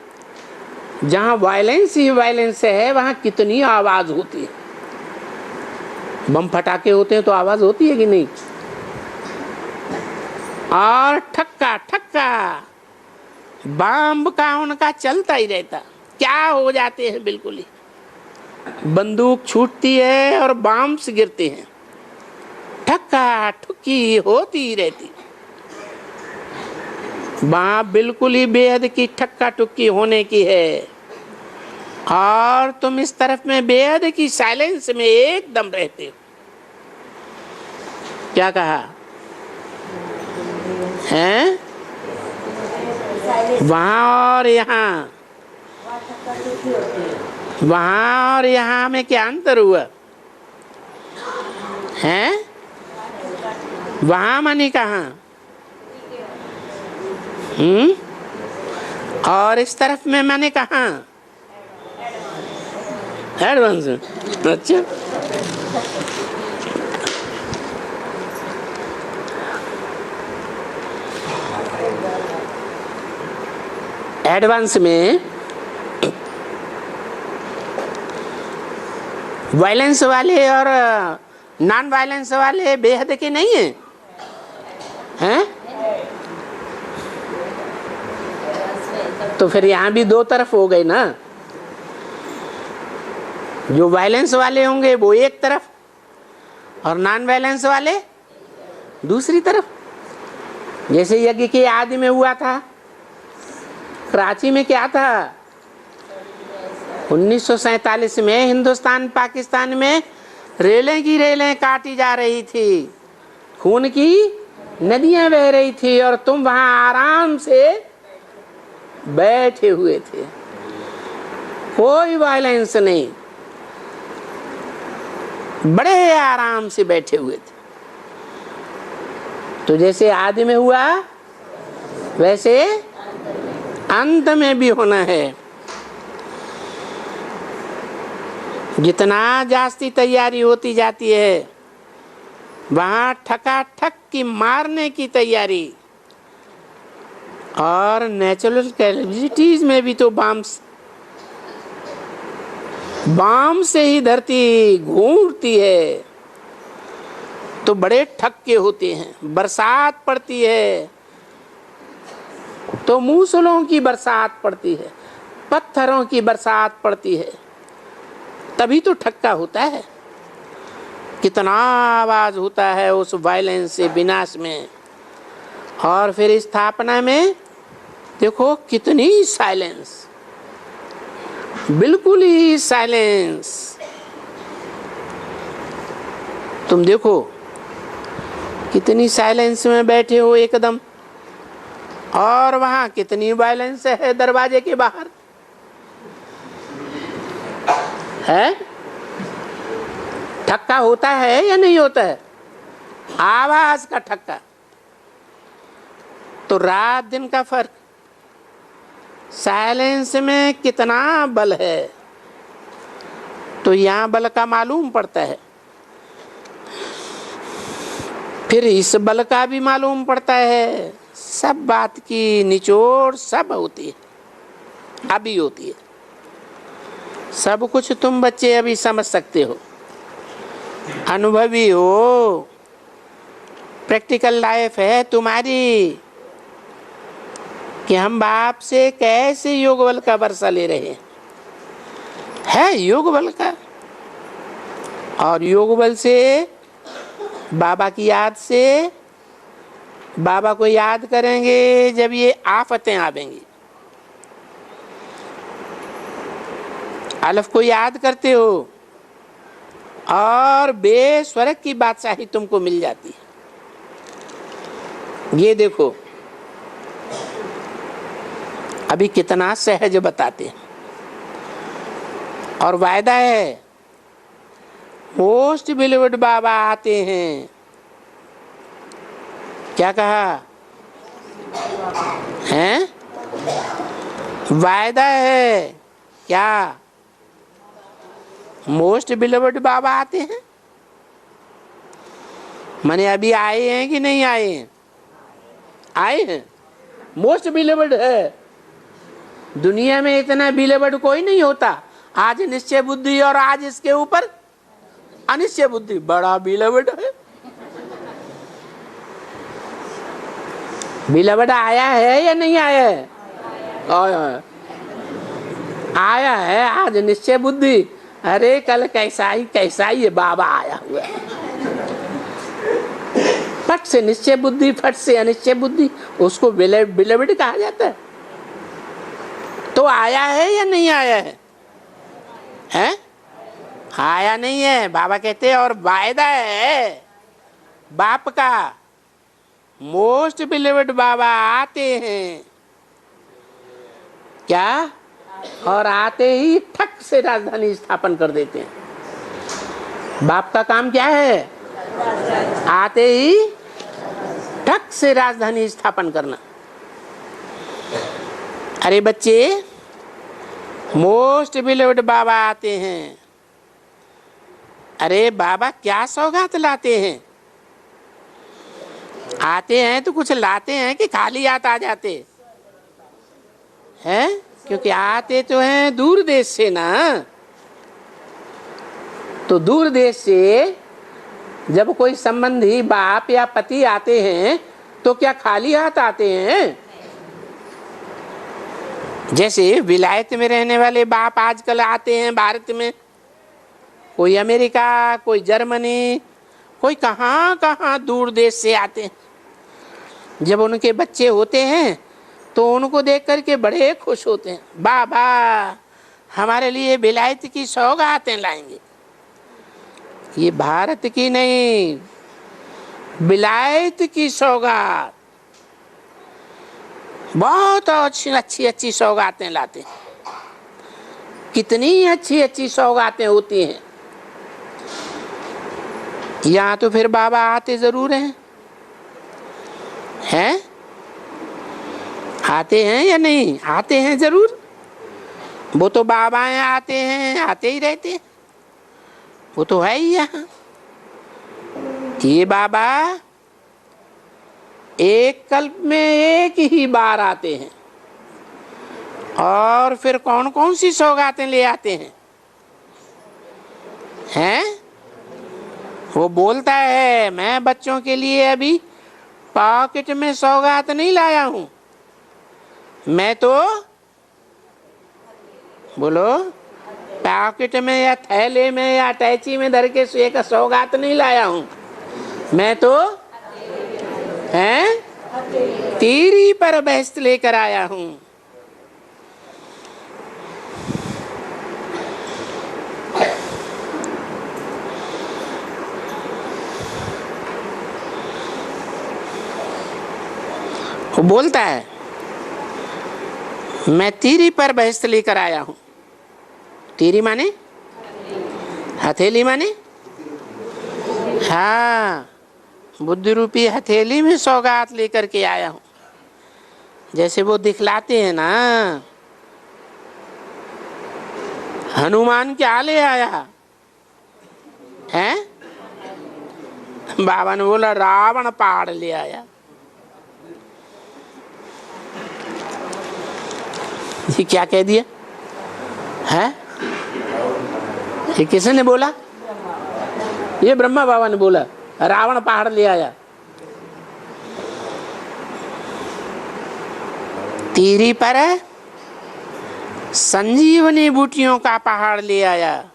Speaker 1: जहां वायलेंस ही वायलेंस है, वहां कितनी आवाज होती है। बम फटाके होते हैं तो आवाज होती है कि नहीं? और ठक्का ठक्का बम का उनका चलता ही रहता, क्या हो जाते हैं बिल्कुल ही। बंदूक छूटती है और बम्स गिरते हैं, ठक्का ठुक्की होती ही रहती। वहां बिल्कुल ही बेहद की ठक्का टुक्की होने की है, और तुम इस तरफ में बेहद की साइलेंस में एकदम रहते हो। क्या कहा है? वहां और यहाँ, वहां और यहाँ में क्या अंतर हुआ है? वहां मानी कहाँ? और इस तरफ में मैंने कहा एडवांस। अच्छा, एडवांस में वायलेंस वाले और नॉन वायलेंस वाले बेहद के नहीं है, हैं? तो फिर यहाँ भी दो तरफ हो गए ना। जो वायलेंस वाले होंगे वो एक तरफ, और नॉन वायलेंस वाले दूसरी तरफ। जैसे यज्ञ के आदि में हुआ था, कराची में क्या था, 1947 में हिंदुस्तान पाकिस्तान में रेलें की रेलें काटी जा रही थी, खून की नदियां बह रही थी, और तुम वहां आराम से बैठे हुए थे, कोई वायलेंस नहीं, बड़े आराम से बैठे हुए थे। तो जैसे आदि में हुआ वैसे अंत में भी होना है। जितना जास्ती तैयारी होती जाती है, वहां ठकाठक की मारने की तैयारी। और नेचुरल कैलेमिटीज में भी तो बम से ही धरती घूमती है, तो बड़े ठक्के होते हैं। बरसात पड़ती है तो मूसलों की बरसात पड़ती है, पत्थरों की बरसात पड़ती है, तभी तो ठक्का होता है। कितना आवाज होता है उस वायलेंस से, विनाश में। और फिर स्थापना में देखो कितनी साइलेंस, बिल्कुल ही साइलेंस। तुम देखो कितनी साइलेंस में बैठे हो एकदम, और वहां कितनी वायलेंस है दरवाजे के बाहर, है? ठक्का होता है या नहीं होता है? आवाज का ठक्का। तो रात दिन का फर्क, साइलेंस में कितना बल है, तो यहाँ बल का मालूम पड़ता है, फिर इस बल का भी मालूम पड़ता है। सब बात की निचोड़ सब होती है, अभी होती है। सब कुछ तुम बच्चे अभी समझ सकते हो, अनुभवी हो, प्रैक्टिकल लाइफ है तुम्हारी कि हम बाप से कैसे योग बल का वर्षा ले रहे हैं। है योग बल का, और योग बल से बाबा की याद से, बाबा को याद करेंगे जब ये आफतें आवेंगी। अलफ को याद करते हो और बेस्वर्ग की बादशाही तुमको मिल जाती है। ये देखो अभी कितना सहज बताते हैं, और वायदा है मोस्ट बिलीव्ड बाबा आते हैं। क्या कहा है? वायदा है क्या? मोस्ट बिलीव्ड बाबा आते हैं। माने अभी आए हैं कि नहीं आए हैं? आए हैं। मोस्ट बिलीव्ड है। दुनिया में इतना बिलीव्ड कोई नहीं होता। आज निश्चय बुद्धि और आज इसके ऊपर अनिश्चय बुद्धि बड़ा बिलीव्ड है। बिलीव्ड आया है या नहीं आया है? आया है आज निश्चय बुद्धि। अरे कल कैसा ही बाबा आया हुआ है। फट से निश्चय बुद्धि, फट से अनिश्चय बुद्धि, उसको बिलीव्ड कहा जाता है। तो आया है या नहीं आया है? हैं? आया नहीं है। बाबा कहते हैं और वायदा है बाप का, मोस्ट बिलीव्ड बाबा आते हैं। क्या? और आते ही ठक से राजधानी स्थापन कर देते हैं। बाप का काम क्या है? आते ही ठक से राजधानी स्थापन करना। अरे बच्चे, मोस्ट बिलीव्ड बाबा आते हैं। अरे बाबा क्या सौगात लाते हैं? आते हैं तो कुछ लाते हैं कि खाली हाथ आ जाते हैं? क्योंकि आते तो हैं दूर देश से ना। तो दूर देश से जब कोई संबंधी बाप या पति आते हैं तो क्या खाली हाथ आते हैं? जैसे विलायत में रहने वाले बाप आजकल आते हैं भारत में, कोई अमेरिका, कोई जर्मनी, कोई कहाँ कहाँ दूर देश से आते हैं। जब उनके बच्चे होते हैं तो उनको देख करके बड़े खुश होते हैं। बाबा हमारे लिए विलायत की सौगातें लाएंगे। ये भारत की नहीं, विलायत की सौगात। बहुत अच्छी सौगातें लाते हैं। कितनी अच्छी सौगातें होती हैं। यहाँ तो फिर बाबा आते जरूर हैं। हैं? आते हैं या नहीं? आते हैं जरूर। वो तो बाबाएं आते हैं, आते ही रहते हैं। वो तो है ही यहाँ। ये बाबा एक कल्प में एक ही बार आते हैं। और फिर कौन कौन सी सौगातें ले आते हैं? हैं? वो बोलता है मैं बच्चों के लिए अभी पॉकेट में सौगात नहीं लाया हूं। मैं तो बोलो पॉकेट में या थैले में या अटैची में धर के एक सौगात नहीं लाया हूं। मैं तो हैं तीरी पर बहस्त लेकर आया हूं। वो बोलता है मैं तीरी पर बहस्त लेकर आया हूं। तीरी माने हथेली माने? हाँ, बुद्धि रूपी हथेली में सौगात लेकर के आया हूं। जैसे वो दिखलाते हैं ना, हनुमान क्या ले आया है? बाबा ने बोला रावण पहाड़ ले आया। ये क्या कह दिया है? ये किसने बोला? ये ब्रह्मा बाबा ने बोला रावण पहाड़ ले आया। तीरी पर संजीवनी बूटियों का पहाड़ ले आया।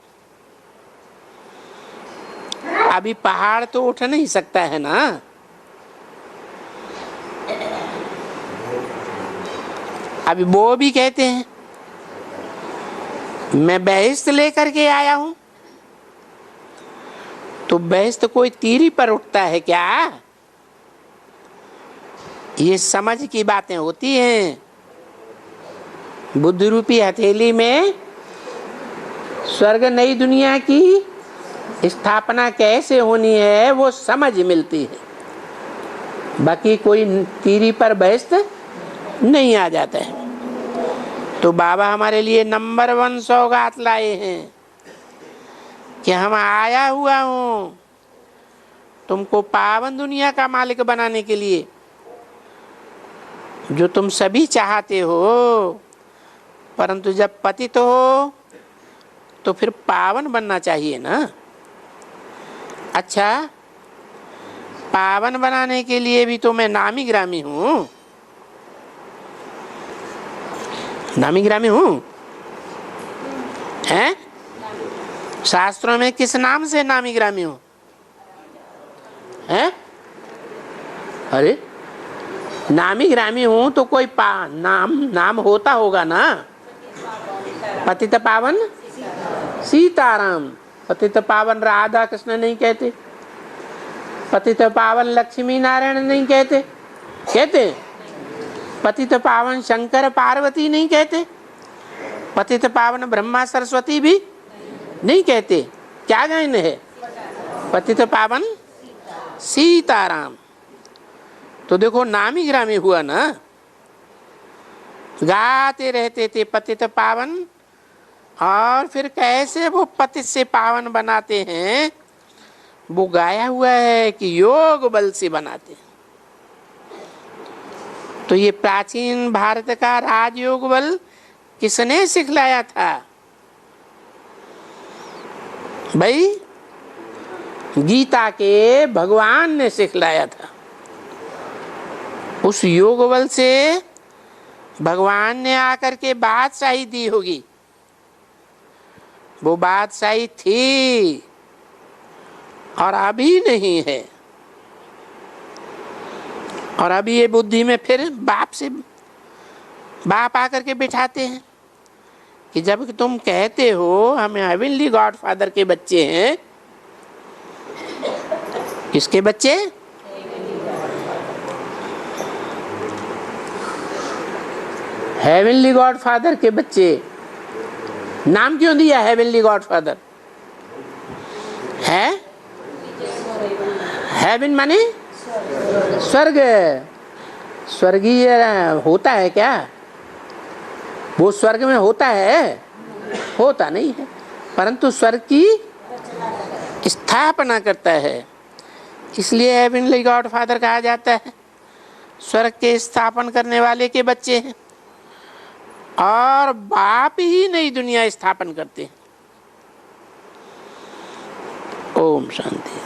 Speaker 1: अभी पहाड़ तो उठ नहीं सकता है ना। अभी वो भी कहते हैं मैं बेहिस्त लेकर के आया हूं, तो बेहिस्त कोई तीरी पर उठता है क्या? ये समझ की बातें होती हैं। बुद्धि रूपी हथेली में स्वर्ग नई दुनिया की स्थापना कैसे होनी है वो समझ मिलती है। बाकी कोई तीरी पर बेहिस्त नहीं आ जाता है। तो बाबा हमारे लिए नंबर 1 सौगात लाए हैं कि हम आया हुआ हूं तुमको पावन दुनिया का मालिक बनाने के लिए, जो तुम सभी चाहते हो। परंतु जब पतित हो तो फिर पावन बनना चाहिए ना। अच्छा, पावन बनाने के लिए भी तो मैं नामी ग्रामी हूं। नामी ग्रामी हूं हैं? शास्त्रों में किस नाम से नामी ग्रामी हूं हैं? अरे नामी ग्रामी हूं तो कोई नाम होता होगा ना। पतित पावन सीताराम। पतित पावन राधा कृष्ण नहीं कहते, पतित पावन लक्ष्मी नारायण नहीं कहते, कहते पतित पावन शंकर पार्वती नहीं कहते, पतित पावन ब्रह्मा सरस्वती भी नहीं कहते। क्या गायन है? पतित पावन सीताराम। तो देखो नामी ग्रामी हुआ ना। गाते रहते थे पतित पावन, और फिर कैसे वो पतित से पावन बनाते हैं वो गाया हुआ है कि योग बल से बनाते हैं। तो ये प्राचीन भारत का राजयोग बल किसने सिखलाया था भाई? गीता के भगवान ने सिखलाया था। उस योग बल से भगवान ने आकर के बादशाही दी होगी। वो बादशाही थी और अभी नहीं है। और अभी ये बुद्धि में फिर बाप आकर के बिठाते हैं कि जब तुम कहते हो हमें हेवनली गॉडफादर के बच्चे हैं। किसके बच्चे? हेवनली गॉडफादर के बच्चे। नाम क्यों दिया हेवनली गॉडफादर? है हेवन माने स्वर्ग। स्वर्गीय होता है क्या? वो स्वर्ग में होता है? होता नहीं है, परंतु स्वर्ग की स्थापना करता है। इसलिए हेवनली गॉडफादर कहा जाता है। स्वर्ग के स्थापन करने वाले के बच्चे हैं, और बाप ही नई दुनिया स्थापन करते हैं। ओम शांति।